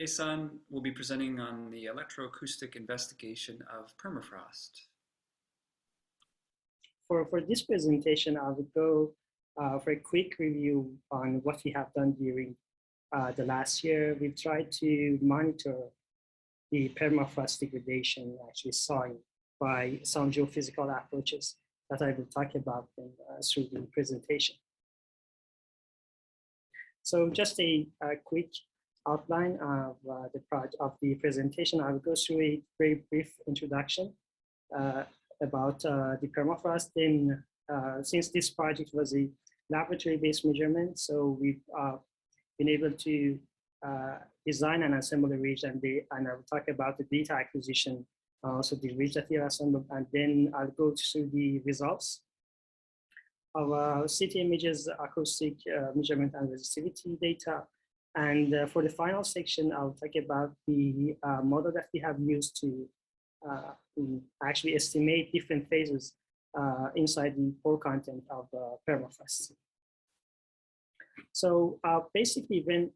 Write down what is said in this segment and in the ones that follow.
Ehsan will be presenting on the electroacoustic investigation of permafrost. For this presentation, I would go for a quick review on what we have done during the last year. We've tried to monitor the permafrost degradation actually signed by some geophysical approaches that I will talk about through the presentation. So just a quick outline of the presentation. I will go through a very brief introduction about the permafrost. Then, since this project was a laboratory-based measurement, so we've been able to design and assemble a ridge, and I will talk about the data acquisition, also the ridge that we have assembled, and then I'll go through the results of city images, acoustic measurement and resistivity data. And for the final section, I'll talk about the model that we have used to actually estimate different phases inside the pore content of permafrost. So basically, when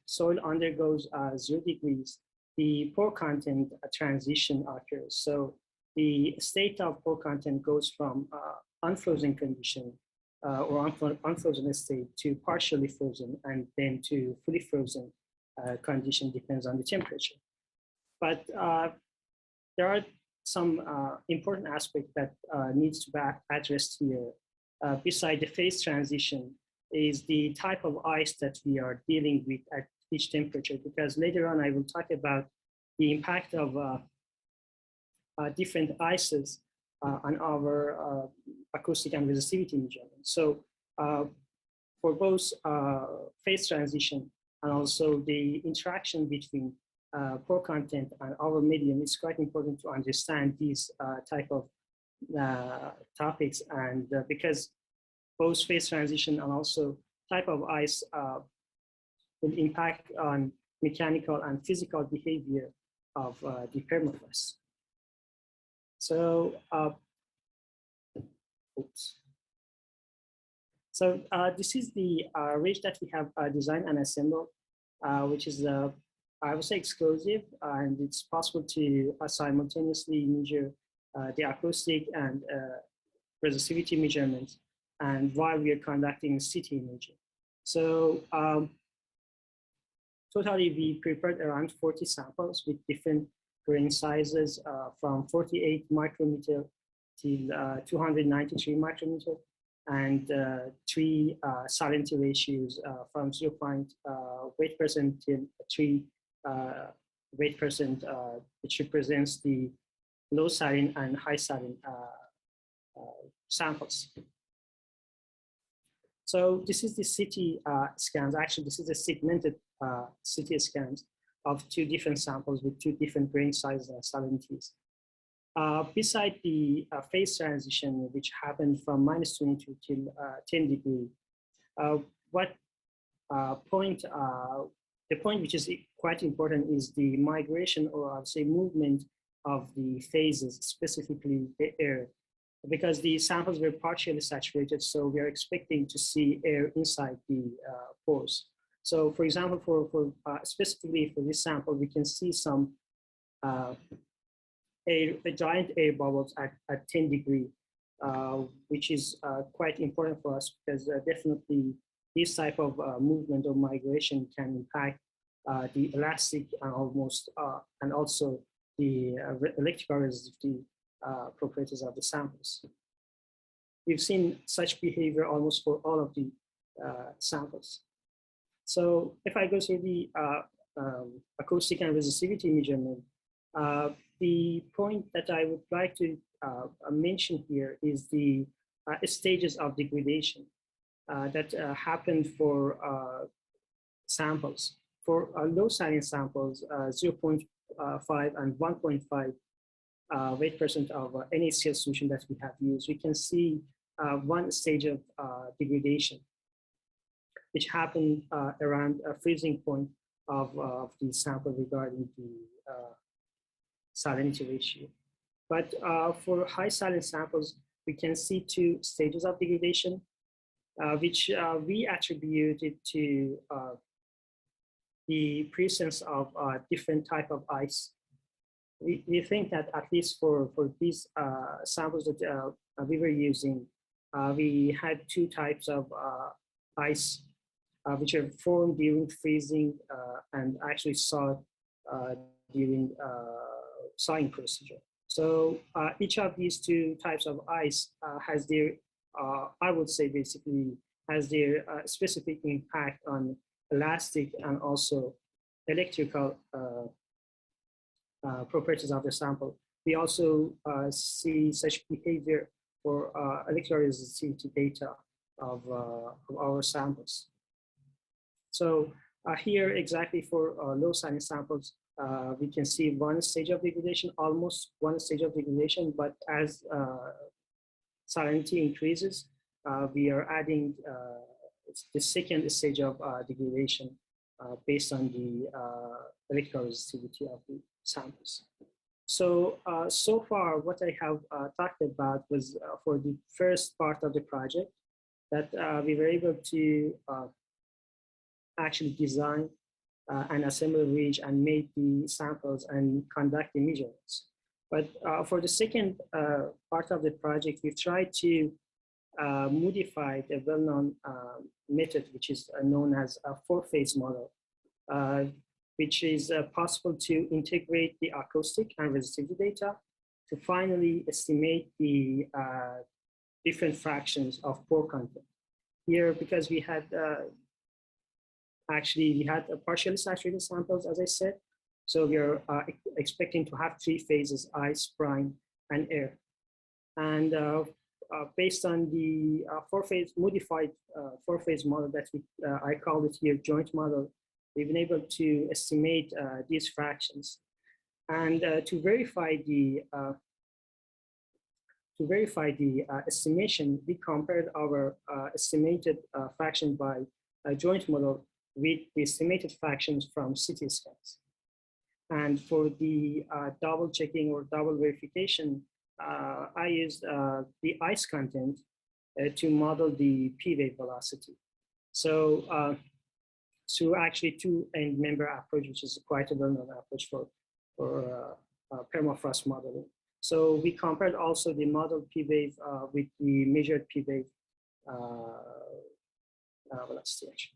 soil undergoes 0 degrees, the pore content transition occurs. So the state of pore content goes from unfrozen condition or unfrozen state to partially frozen, and then to fully frozen condition, depends on the temperature. But there are some important aspects that needs to be addressed here. Beside the phase transition is the type of ice that we are dealing with at each temperature, because later on I will talk about the impact of different ices on our acoustic and resistivity measurement. So for both phase transition and also the interaction between pore content and our medium, it's quite important to understand these type of topics, and because both phase transition and also type of ice will impact on mechanical and physical behavior of the permafrost. So, this is the ridge that we have designed and assembled, which is, I would say, exclusive, and it's possible to simultaneously measure the acoustic and resistivity measurements, and while we are conducting city imaging. So totally we prepared around 40 samples with different grain sizes from 48 micrometer till 293 micrometer, and 3 salinity ratios from 0. Weight percent till 3 weight percent, which represents the low saline and high saline samples. So this is the city scans. Actually, this is a segmented city scans of 2 different samples with 2 different grain sizes and salinities. Beside the phase transition, which happened from -22 till 10 degrees, the point which is quite important is the migration, or I would say movement, of the phases, specifically the air, because the samples were partially saturated, so we are expecting to see air inside the pores. So, for example, for specifically for this sample, we can see some giant air bubbles at 10 degrees, which is quite important for us, because definitely this type of movement or migration can impact the elastic and and also the electrical resistivity properties of the samples. We've seen such behavior almost for all of the samples. So if I go through the acoustic and resistivity measurement, the point that I would like to mention here is the stages of degradation that happened for samples. For low saline samples, 0.5 and 1.5 weight percent of NaCl solution that we have used, we can see 1 stage of degradation, which happened around a freezing point of the sample regarding the salinity ratio. But for high saline samples, we can see 2 stages of degradation, which we attributed to the presence of different type of ice. We think that at least for these samples that we were using, we had two types of ice which are formed during freezing and actually thawed during thawing procedure. So each of these two types of ice has their, I would say basically, has their specific impact on elastic and also electrical properties of the sample. We also see such behavior for electroresistivity data of our samples. So here exactly for low saline samples, we can see one stage of degradation, almost one stage of degradation, but as salinity increases, we are adding the second stage of degradation based on the electroresistivity of the samples. So, so far what I have talked about was for the first part of the project, that we were able to actually design and assemble a ridge and make the samples and conduct the measurements. But for the second part of the project, we've tried to modify the well-known method, which is known as a four-phase model, which is possible to integrate the acoustic and resistivity data to finally estimate the different fractions of pore content. Here, because we had we had partially saturated samples, as I said, so we are expecting to have three phases: ice, brine, and air. And based on the modified four-phase model that I call it here joint model, we've been able to estimate these fractions. And to verify the estimation, we compared our estimated fraction by a joint model with the estimated fractions from CT scans. And for the double checking or double verification, I used the ice content to model the P-wave velocity. So through actually two-end member approach, which is quite a well-known approach for permafrost modeling. So we compared also the model P-wave with the measured P-wave velocity actually.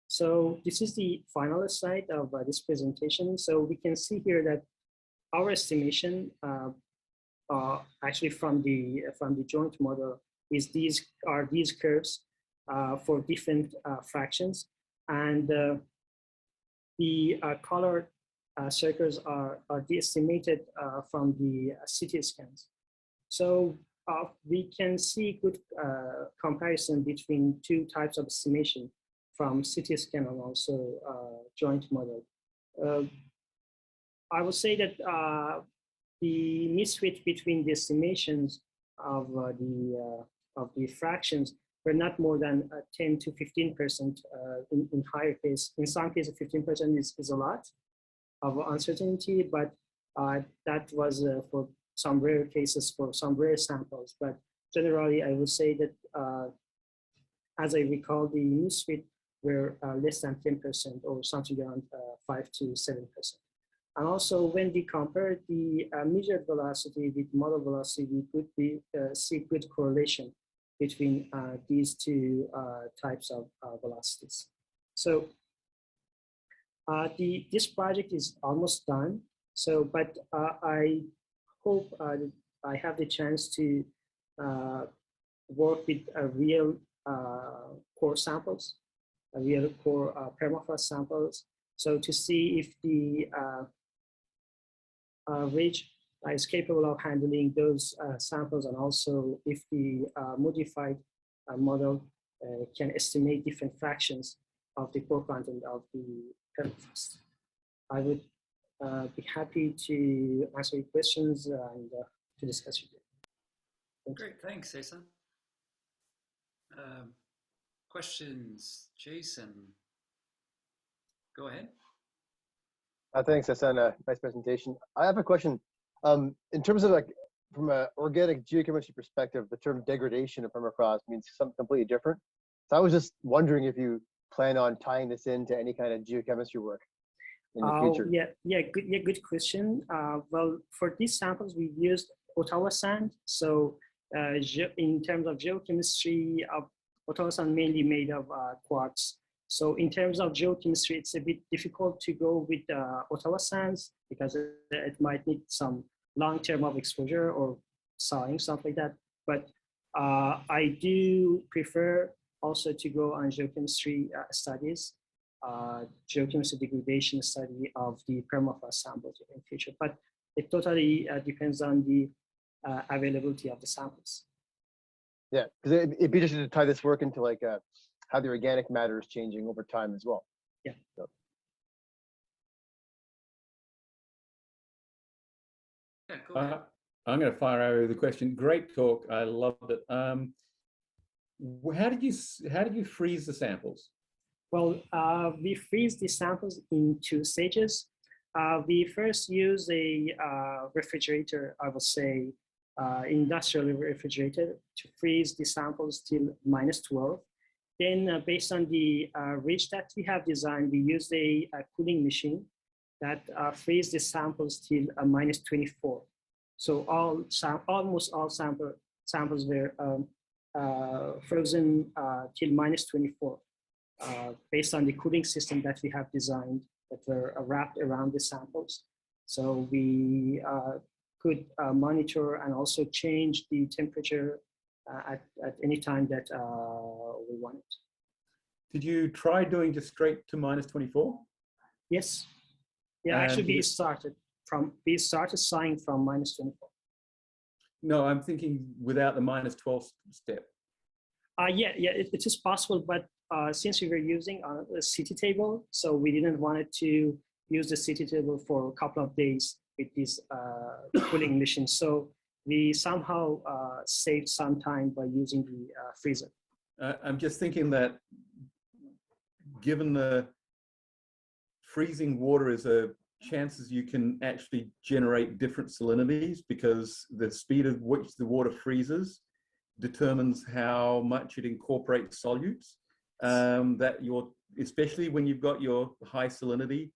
So this is the final slide of this presentation. So we can see here that our estimation actually from the joint model is these curves for different fractions, and the colored circles are the estimated from the CT scans. So we can see good comparison between two types of estimation from CT scan and also joint model. I would say that the misfit between the estimations of the fractions were not more than 10 to 15% in higher case. In some cases, 15% is a lot of uncertainty, but that was for some rare cases, for some rare samples. But generally, I would say that, as I recall, the misfit were less than 10% or something around 5 to 7%. And also, when we compare the measured velocity with model velocity, we could see good correlation between these two types of velocities. So this project is almost done. So, but I hope I have the chance to work with real core samples, real core permafrost samples. So to see if the ridge is capable of handling those samples, and also if the modified model can estimate different fractions of the core content of the permafrost. I would be happy to answer your questions and to discuss with you. Great, thanks, Ehsan. Questions, Jason? Go ahead. Thanks, Ehsan. Nice presentation. I have a question. In terms of like, from an organic geochemistry perspective, the term degradation of permafrost means something completely different. So I was just wondering if you plan on tying this into any kind of geochemistry work in the future? Good question. Well, for these samples, we used Ottawa sand. So in terms of geochemistry, Ottawa sand mainly made of quartz. So in terms of geochemistry, it's a bit difficult to go with Ottawa sands because it might need some long term of exposure or sawing, stuff like that. But I do prefer also to go on geochemistry studies, geochemistry degradation study of the permafrost samples in the future. But it totally depends on the availability of the samples. Yeah, because it'd be interesting to tie this work into like how the organic matter is changing over time as well. Yeah. So. Yeah, go ahead. I'm going to fire over the question. Great talk. I loved it. How did you freeze the samples? Well, we freeze the samples in 2 stages. We first use a refrigerator, I would say, industrial refrigerator to freeze the samples till -12. Then based on the ridge that we have designed, we use a cooling machine that freeze the samples till -24. So almost all samples were frozen till -24 based on the cooling system that we have designed that were wrapped around the samples. So we could monitor and also change the temperature at any time that we want. Did you try doing just straight to -24? Yes. Yeah, actually we started sawing from -24. No, I'm thinking without the -12 step. It is possible, but since we were using a city table, so we didn't want to use the city table for a couple of days with this cooling machine. So we somehow saved some time by using the freezer. I'm just thinking that given the freezing water is a chances you can actually generate different salinities because the speed at which the water freezes determines how much it incorporates solutes. Especially when you've got your high salinity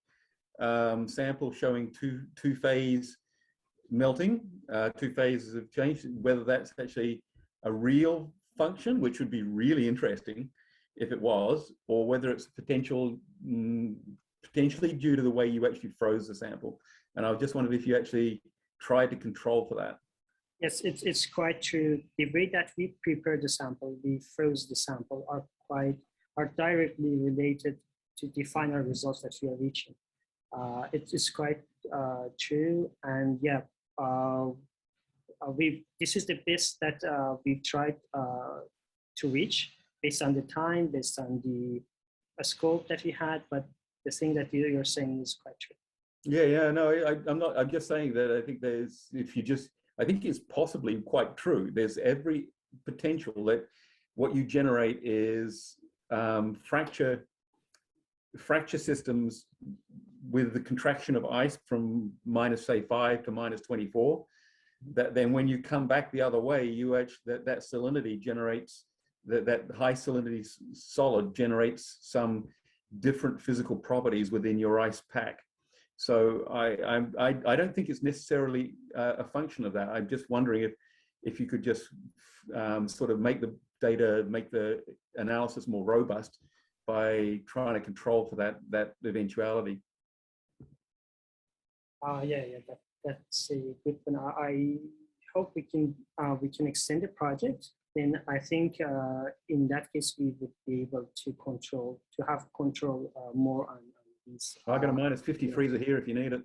sample showing two phase melting, 2 phases of change, whether that's actually a real function, which would be really interesting if it was, or whether it's potentially due to the way you actually froze the sample. And I just wondered if you actually tried to control for that. Yes, it's quite true. The way that we prepared the sample, we froze the sample, are directly related to the final results that we are reaching. It is quite true, and yeah, this is the best that we've tried to reach based on the time, based on the scope that we had. But the thing that you're saying is quite true. No, I'm just saying that I think I think it's possibly quite true. There's every potential that what you generate is fracture systems with the contraction of ice from -5 to -24. That then when you come back the other way, you actually that salinity generates that high salinity solid generates some different physical properties within your ice pack. So I don't think it's necessarily a function of that. I'm just wondering if you could just sort of make the analysis more robust by trying to control for that eventuality. That's a good one. I hope we can extend the project. Then I think in that case we would be able to have control more on these. I got a -50 freezer here if you need it.